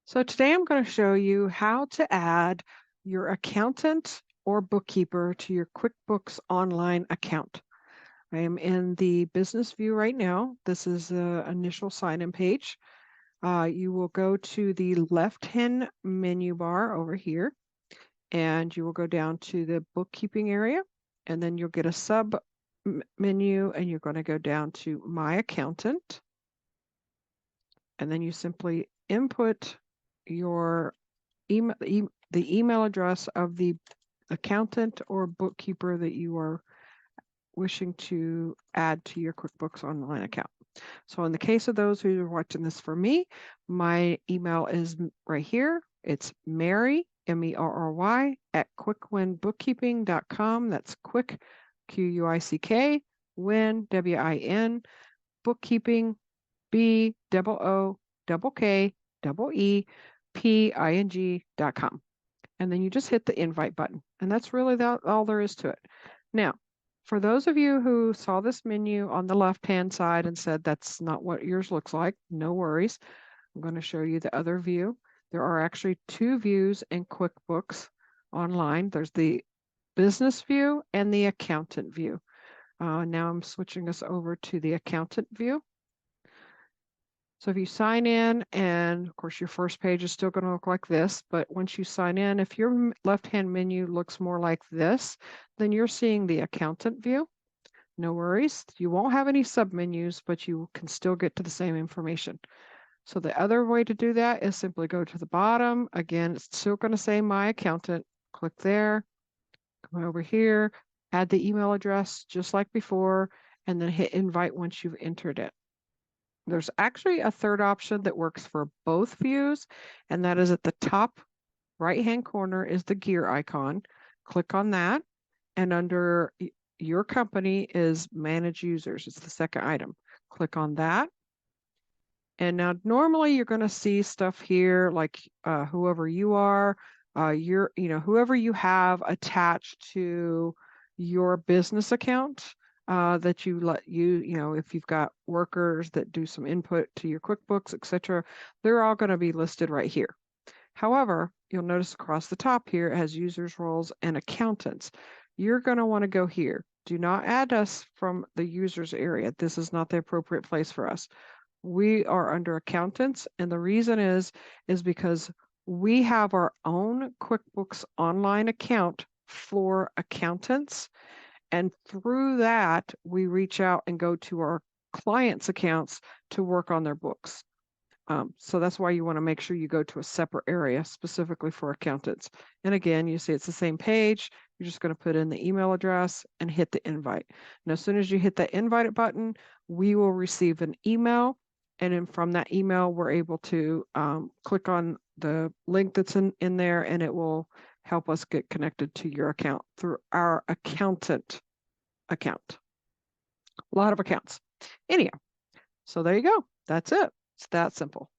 So today I'm going to show you how to add your accountant or bookkeeper to your QuickBooks Online account. I am in the business view right now. This is the initial sign-in page. You will go to the left-hand menu bar over here, and you will go down to the bookkeeping area, and then you'll get a sub menu, and you're going to go down to My Accountant, and then you simply input your the email address of the accountant or bookkeeper that you are wishing to add to your QuickBooks Online account. So in the case of those who are watching this for me, my email is right here. It's Mary, M-E-R-R-Y, at quickwinbookkeeping.com. That's quick, Q-U-I-C-K, win, W-I-N, bookkeeping, BOOKKEPING.com. And then you just hit the invite button. And that's really all there is to it. Now, for those of you who saw this menu on the left-hand side and said that's not what yours looks like, no worries. I'm going to show you the other view. There are actually two views in QuickBooks Online. There's the business view and the accountant view. Now I'm switching us over to the accountant view. So if you sign in, and of course your first page is still going to look like this, but once you sign in, if your left-hand menu looks more like this, then you're seeing the accountant view. No worries. You won't have any submenus, but you can still get to the same information. So the other way to do that is simply go to the bottom. Again, it's still going to say My Accountant. Click there, come over here, add the email address just like before, and then hit invite once you've entered it. There's actually a third option that works for both views, and that is at the top right-hand corner is the gear icon. Click on that, and under your company is Manage Users. It's the second item. Click on that. And now normally you're going to see stuff here like whoever you are, whoever you have attached to your business account. That you let if you've got workers that do some input to your QuickBooks, etc., they're all going to be listed right here. However, you'll notice across the top here it has users, roles, and accountants. You're going to want to go here. Do not add us from the users area. This is not the appropriate place for us. We are under accountants, and the reason is because we have our own QuickBooks Online account for accountants. And through that, we reach out and go to our clients' accounts to work on their books. So that's why you want to make sure you go to a separate area specifically for accountants. And again, you see it's the same page. You're just going to put in the email address and hit the invite. And as soon as you hit that invite button, we will receive an email. And then from that email, we're able to click on the link that's in there, and it will help us get connected to your account through our accountant account. A lot of accounts. Anyhow, so there you go. That's it. It's that simple.